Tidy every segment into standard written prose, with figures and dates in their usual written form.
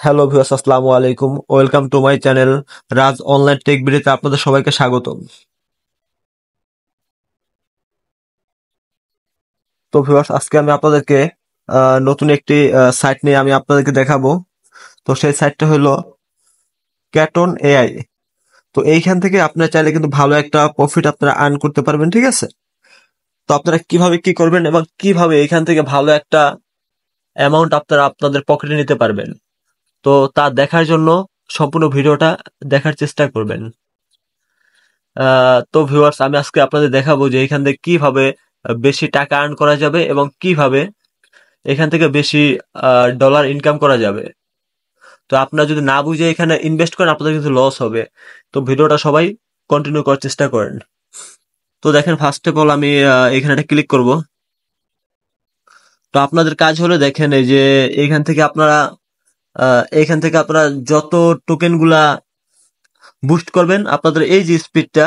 Hello viewers, আসসালামু আলাইকুম। Welcome to my channel Raj online take ভিডিওতে আপনাদের সবাইকে স্বাগতম। তো ভিউয়ার্স, আজকে আমি আপনাদেরকে নতুন একটি সাইট নিয়ে আমি আপনাদেরকে দেখাবো। তো সেই সাইটটা হলো ক্যাটন এআই। তো এইখান থেকে আপনারা চাইলে কিন্তু ভালো একটা প্রফিট আপনারা আর্ন করতে পারবেন, ঠিক আছে? তো আপনারা কিভাবে কি করবেন এবং কিভাবে এইখান থেকে ভালো একটা অ্যামাউন্ট আপনারা আপনাদের পকেটে নিতে পারবেন, তো তা দেখার জন্য সম্পূর্ণ ভিডিওটা দেখার চেষ্টা করবেন। তো ভিউয়ার্স, আমি আজকে আপনাদের দেখাবো যে এখান থেকে কিভাবে বেশি টাকা আর্ন করা যাবে এবং কিভাবে এখান থেকে বেশি ডলার ইনকাম করা যাবে। তো আপনারা যদি না বুঝে এখানে ইনভেস্ট করেন, আপনাদের কিন্তু লস হবে। তো ভিডিওটা সবাই কন্টিনিউ করার চেষ্টা করেন। তো দেখেন, ফার্স্ট অফ অল আমি এখানে একটা ক্লিক করব। তো আপনাদের কাজ হলো, দেখেন এই যে এখান থেকে আপনারা যত টোকেন গুলা বুস্ট করবেন, আপনাদের এই যে স্পিডটা,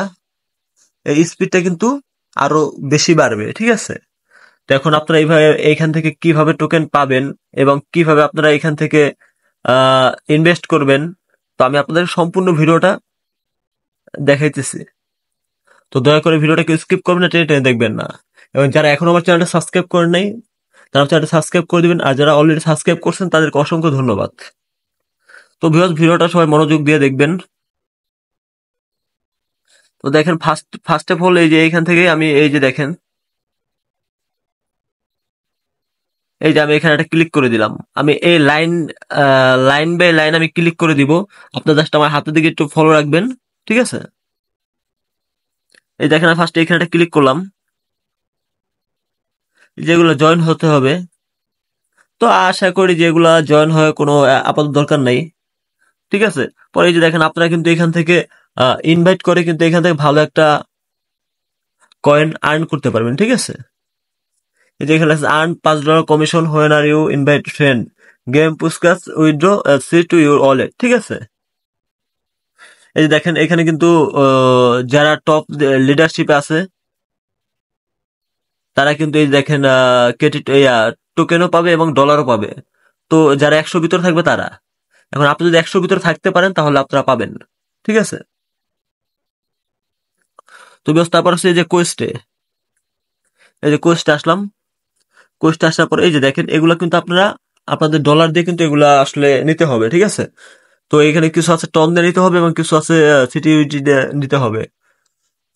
এই স্পিডটা কিন্তু আরো বেশি বাড়বে, ঠিক আছে? তো এখন আপনারা এইভাবে এইখান থেকে কিভাবে টোকেন পাবেন এবং কিভাবে আপনারা এখান থেকে ইনভেস্ট করবেন, তো আমি আপনাদের সম্পূর্ণ ভিডিওটা দেখাইতেছি। তো দয়া করে ভিডিওটাকে স্কিপ করবেন না, টেনে টেনে দেখবেন না। এবং যারা এখনো আমার চ্যানেলটা সাবস্ক্রাইব করেন নাই, তারা চ্যানেলটা সাবস্ক্রাইব করে দিবেন। আর যারা অলরেডি সাবস্ক্রাইব করছেন, তাদেরকে অসংখ্য ধন্যবাদ। তো ভিডিওটা সবাই মনোযোগ দিয়ে দেখবেন। তো দেখেন, ফার্স্ট অফ অল এই যে এইখান থেকে আমি এই যে দেখেন, এই যে আমি এখানে একটা ক্লিক করে দিলাম। আমি এই লাইন বাই লাইন আমি ক্লিক করে দিব। আপনার জাস্ট আমার হাতের দিকে একটু ফলো রাখবেন, ঠিক আছে? এই দেখেন, ফার্স্ট এখানে একটা ক্লিক করলাম, যেগুলো জয়েন হতে হবে। তো আশা করি যেগুলা জয়েন হয়ে কোনো আপাতত দরকার নাই, ঠিক আছে? পরে এই যে দেখেন, আপনারা কিন্তু এখান থেকে ইনভাইট করে কিন্তু এখান থেকে ভালো একটা কয়েন আর্ন করতে পারবেন, ঠিক আছে? এই যে এখানে আছে earn $5 commission when are you invite friend, game পুস্কাস withdraw see to your wallet, ঠিক আছে? এই যে দেখেন, এখানে কিন্তু যারা টপ লিডারশিপে আছে, তারা কিন্তু এই যে দেখেন ক্রেডিট টোকেনও পাবে এবং ডলারও পাবে। তো যারা 100 ভিতরে থাকবে তারা, এখন আপনি যদি 100 ভিতরে থাকতে পারেন তাহলে আপনারা পাবেন, ঠিক আছে? তো বেশ, তারপর হচ্ছে এই যে কোয়েস্টে, এই যে কোয়েস্টে আসলাম। কোয়েস্টে আসার পর এই যে দেখেন, এগুলা কিন্তু আপনারা আপনাদের ডলার দিয়ে কিন্তু এগুলা আসলে নিতে হবে, ঠিক আছে? তো এখানে কিছু আছে টন দিয়ে নিতে হবে এবং কিছু আছে সিটি ইউটি দিয়ে নিতে হবে।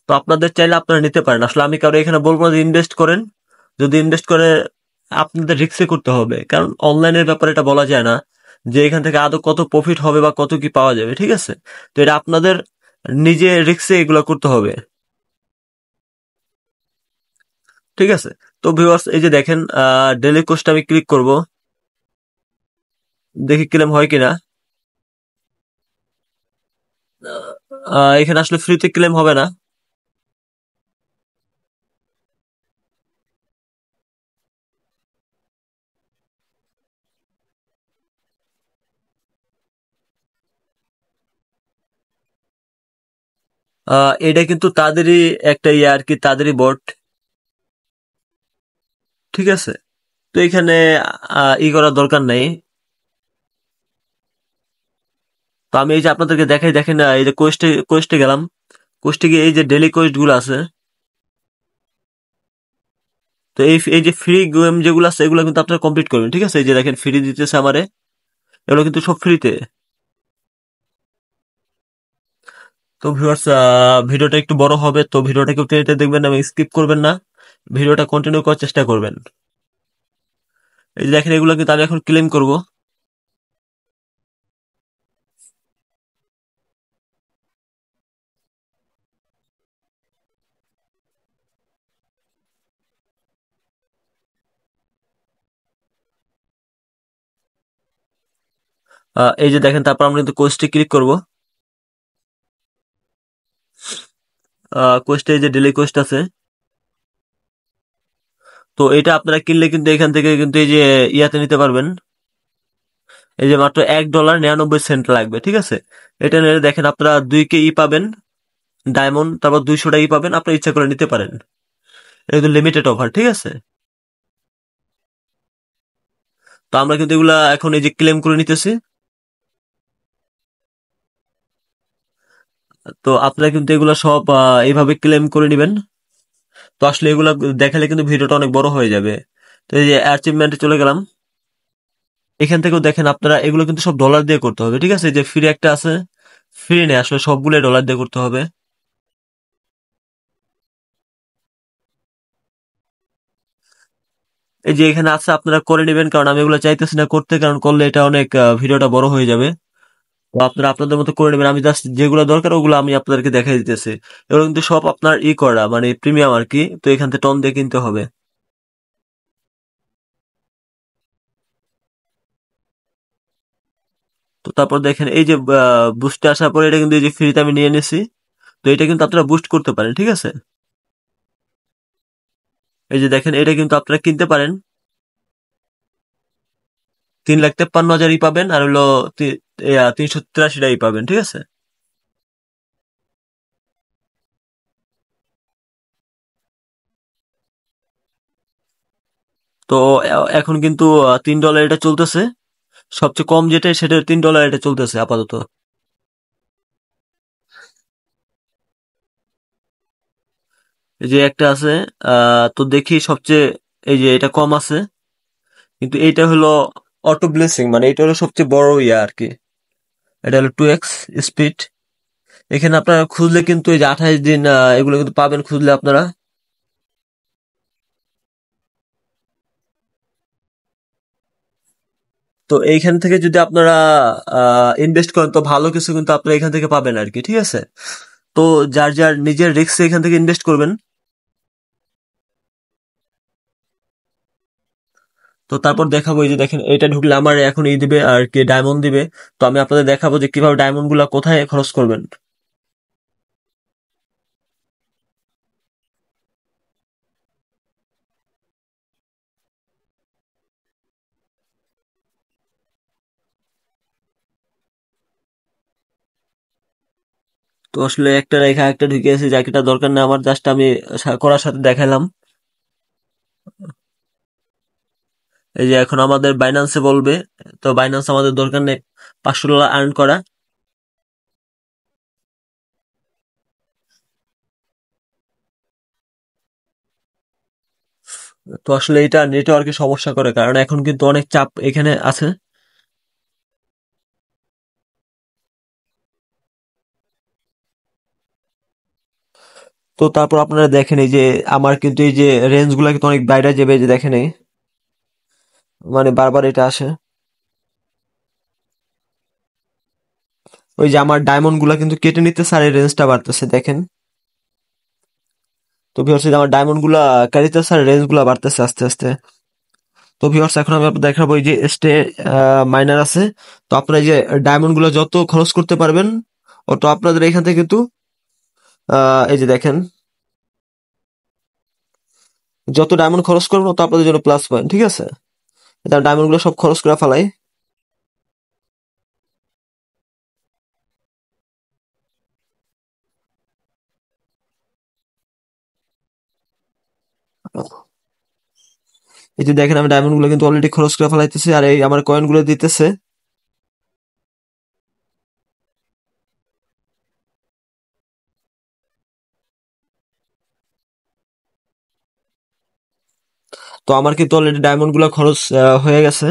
তো আপনাদের চাইলে আপনারা নিতে পারেন। আসলে আমি কারো এখানে বলবো না যে ইনভেস্ট করেন। যদি ইনভেস্ট করে, আপনাদের রিস্কে করতে হবে, কারণ অনলাইনের ব্যাপারে এটা বলা যায় না যে এখান থেকে আদৌ কত প্রফিট হবে বা কত কি পাওয়া যাবে, ঠিক আছে? তো এটা আপনাদের নিজে রিস্কে এগুলো করতে হবে, ঠিক আছে? তো ভিউয়ার্স, এই যে দেখেন, ডেলি কোস্ট আমি ক্লিক করব, দেখি ক্লেম হয় কিনা। এখানে আসলে ফ্রিতে ক্লেম হবে না। এটা কিন্তু তাদেরই একটা ইয়ে আর কি, তাদেরই বট, ঠিক আছে? তো এখানে করার দরকার নেই। তো আমি এই যে আপনাদেরকে দেখাই, দেখেন এই যে কোয়েস্টে গেলাম। কোয়েস্টে গিয়ে এই যে ডেইলি কোয়েস্ট গুলো আছে, তো এই যে ফ্রি গেম যেগুলো আছে, এগুলো কিন্তু আপনারা কমপ্লিট করবেন, ঠিক আছে? এই যে দেখেন, ফ্রি দিতেছে আমারে, এগুলো কিন্তু সব ফ্রিতে। তো ভিউয়ার্স, ভিডিওটা একটু বড় হবে, তো ভিডিওটা কেউ টেনে টেনে দেখবেন না এবং স্কিপ করবেন না, ভিডিওটা কন্টিনিউ করার চেষ্টা করবেন। এই যে দেখেন, এগুলো কিন্তু আমি এখন ক্লেম করব। এই যে দেখেন, তারপর আমরা কিন্তু কোয়েস্টে ক্লিক করব। কোয়েস্টে এই যে ডেইলি কোয়েস্ট আছে, তো এটা আপনারা কিনলে কিন্তু এখান থেকে কিন্তু এই যে ইয়াতে নিতে পারবেন। এই যে মাত্র $1.99 লাগবে, ঠিক আছে? এটা নিলে দেখেন, আপনারা 2 কে পাবেন ডায়মন্ড, তারপর 200টা পাবেন, আপনার ইচ্ছা করে নিতে পারেন। এটা কিন্তু লিমিটেড অফার, ঠিক আছে? তো আমরা কিন্তু এগুলা এখন এই যে ক্লেম করে নিতেছি। তো আপনারা কিন্তু এগুলো সব এইভাবে ক্লেম করে নেবেন। তো আসলে এগুলা দেখালে কিন্তু ভিডিওটা অনেক বড় হয়ে যাবে। তো এই যে অ্যাচিভমেন্টে চলে গেলাম। এখান থেকেও দেখেন আপনারা এগুলো কিন্তু সব ডলার দিয়ে করতে হবে, ঠিক আছে? যে ফ্রি একটা আছে, ফ্রি নেই, আসলে সবগুলো ডলার দিয়ে করতে হবে। এই যে এখানে আছে, আপনারা করে নেবেন, কারণ আমি এগুলো চাইতেছি না করতে, কারণ করলে এটা অনেক ভিডিওটা বড় হয়ে যাবে। তো আপনারা আপনাদের মতো করে নেবেন, আমি জাস্ট যেগুলো দরকার ওগুলো আমি আপনাদেরকে দেখাই দিতেছি। এগুলো কিন্তু সব আপনার করা মানে প্রিমিয়াম আর কি, তো এখান থেকে টন দিয়ে কিনতে হবে। তো তারপর দেখেন এই যে বুস্টে আসার পরে এটা কিন্তু এই যে ফ্রিতে আমি নিয়ে নিছি। তো এটা কিন্তু আপনারা বুস্ট করতে পারেন, ঠিক আছে? এই যে দেখেন এটা কিন্তু আপনারা কিনতে পারেন। 3,53,000 পাবেন, আর হলো 383 পাবেন, ঠিক আছে? তো এখন কিন্তু $3 এটা চলতেছে। সবচেয়ে কম যেটা সেটা $3 এটা চলতেছে আপাতত। এই যে একটা আছে, তো দেখি সবচেয়ে, এই যে এটা কম আছে, কিন্তু এইটা হলো অটো ব্লেসিং, মানে এটা হলো সবচেয়ে বড় ইয়া আর কি। এটা হলো 2x স্পিড। এখানে আপনারা খুঁজলে কিন্তু এই যে 28 দিন এগুলো কিন্তু পাবেন খুঁজলে আপনারা। তো এইখান থেকে যদি আপনারা ইনভেস্ট করেন তো ভালো কিছু কিন্তু আপনারা এখান থেকে পাবেন আর কি, ঠিক আছে? তো যার যার নিজের রিস্কে এখান থেকে ইনভেস্ট করবেন। তো তারপর দেখাবো, এই যে দেখেন এটা ঢুকলে আমার এখন দিবে আর কি, ডায়মন্ড দিবে। তো আমি আপনাদের দেখাবো যে কিভাবে ডায়মন্ড গুলা কোথায় খরচ করবেন। তো আসলে একটা রেখা একটা ঢুকে আছে, যাকে দরকার না আমার, জাস্ট আমি করার সাথে দেখালাম। এই যে এখন আমাদের বাইন্যান্সে বলবে, তো বাইন্যান্স আমাদের দরকার নেই $500 আর্ন করা। তো আসলে এটা নেটওয়ার্কে সমস্যা করে, কারণ এখন কিন্তু অনেক চাপ এখানে আছে। তো তারপর আপনারা দেখেন এই যে আমার কিন্তু এই যে রেঞ্জ গুলা কিন্তু অনেক বাইরে যাবে, এই যে দেখেন এই, মানে বারবার এটা আসে। ওই যে আমার ডায়মন্ড গুলা কিন্তু কেটে নিতেছে আর এই রেঞ্জটা বাড়তেছে, দেখেন। তো ভিউয়ার্স, এই যে আমার ডায়মন্ড গুলা কাটিতেছে আর রেঞ্জ গুলা বাড়তেছে আস্তে আস্তে। তো ভিউয়ার্স, এখন আমি আপনাদের দেখাবো এই যে স্টে মাইনার আছে। তো আপনারা এই যে ডায়মন্ড গুলো যত খরচ করতে পারবেন, অত আপনাদের এখান থেকে কিন্তু এই যে দেখেন, যত ডায়মন্ড খরচ করবেন তত আপনাদের জন্য প্লাস পয়েন্ট, ঠিক আছে? এটা ডায়মন্ড গুলো সব খরচ করে ফেলাই। এই যে দেখেন আমি ডায়মন্ড গুলো কিন্তু অলরেডি খরচ করে ফেলাইতেছি, আর এই আমার কয়েন গুলো দিতেছে। তো আমার কিন্তু অলরেডি ডায়মন্ড গুলো খরচ হয়ে গেছে।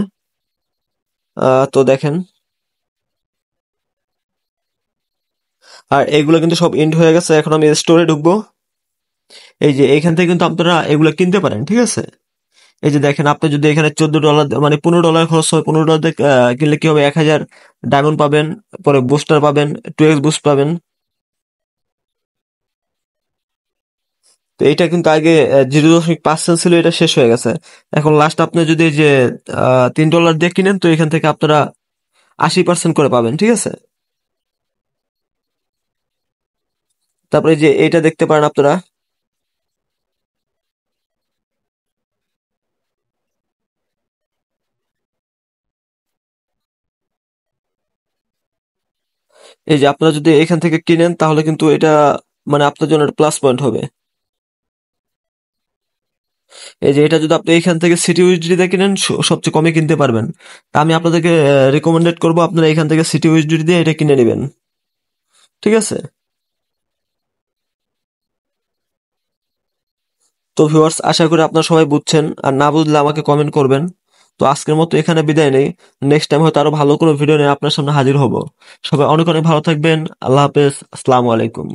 তো দেখেন, আর এগুলো কিন্তু সব এন্ড হয়ে গেছে। এখন আমি স্টোরে ঢুকবো। এই যে এখান থেকে কিন্তু আপনারা এগুলো কিনতে পারেন, ঠিক আছে? এই যে দেখেন, আপনি যদি এখানে $14 মানে $15 খরচ হয়, $15 দিয়ে কিনলে কি হবে, 1,000 ডায়মন্ড পাবেন, পরে বুস্টার পাবেন, 2x বুস্ট পাবেন। তো এটা কিন্তু আগে 0.5 সেন্ট ছিল, এটা শেষ হয়ে গেছে। এখন লাস্ট আপনি যদি এই যে $3 দিয়ে কিনেন, তো এখান থেকে আপনারা 80% করে পাবেন, ঠিক আছে? তারপরে এই যে এইটা দেখতে পারেন আপনারা। এই যে আপনারা যদি এখান থেকে কিনেন তাহলে কিন্তু এটা মানে আপনার জন্য প্লাস পয়েন্ট হবে। এই যে এটা যদি আপনি এখান থেকে সিটি ইউএসডি দিয়ে কিনেন, সবচেয়ে কমে কিনতে পারবেন। তা আমি আপনাদেরকে রিকমেন্ডেড করবো আপনারা এখান থেকে সিটি ইউএসডি দিয়ে এটা কিনে নেবেন, ঠিক আছে? তো ভিউয়ার্স, আশা করি আপনারা সবাই বুঝছেন, আর না বুঝলে আমাকে কমেন্ট করবেন। তো আজকের মতো এখানে বিদায় নেই। নেক্সট টাইম হয়তো আরো ভালো কোনো ভিডিও নিয়ে আপনার সামনে হাজির হব। সবাই অনেক অনেক ভালো থাকবেন। আল্লাহ হাফেজ। আসসালামু আলাইকুম।